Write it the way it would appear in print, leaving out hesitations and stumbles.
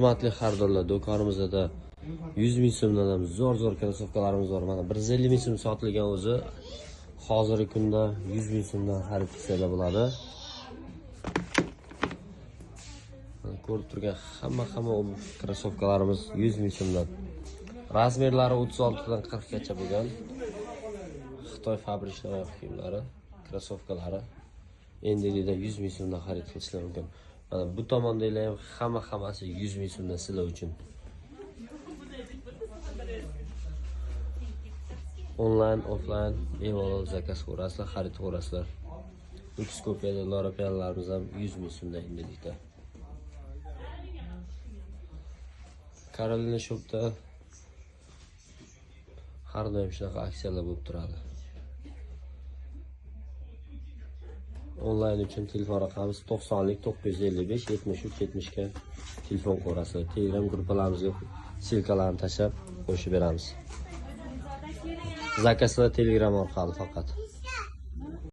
Hurmatli xaridorlar, do'konimizda 100 ming so'mdan ham zo'r krossovkalarimiz bor. Mana 150 ming so'm sotilgan o'zi hozirgi kunda 100 ming so'mdan xarid qilsa bo'ladi. Ko'rib turgan hamma krossovkalarimiz 100 ming so'mdan. Razmerlari 36 dan 40 gacha bo'lgan. Xitoy fabrichniy oyoq kiyimlari, krossovkalari. Endilikda 100 ming so'mdan xarid qilishlar mumkin. Mana bu tomondagilar ham hammasi 100 ming so'mdan sizlar uchun. Onlayn, offlayn bemalol zakaz qilasiz, xarid qilasiz. Lux kopiyada lorapiyalarimiz ham 100 ming so'mdan endilikda. Carolina Shopda har doim shunaqa aksiyalar bo'lib turadi. Onlayn uchun telefon raqamimiz 90lik 955 73 70 ga telefon qo'rasi. Telegram gruppalarimizga silkalarni tashlab qo'shib beramiz. Zakazlar Telegram orqali faqat.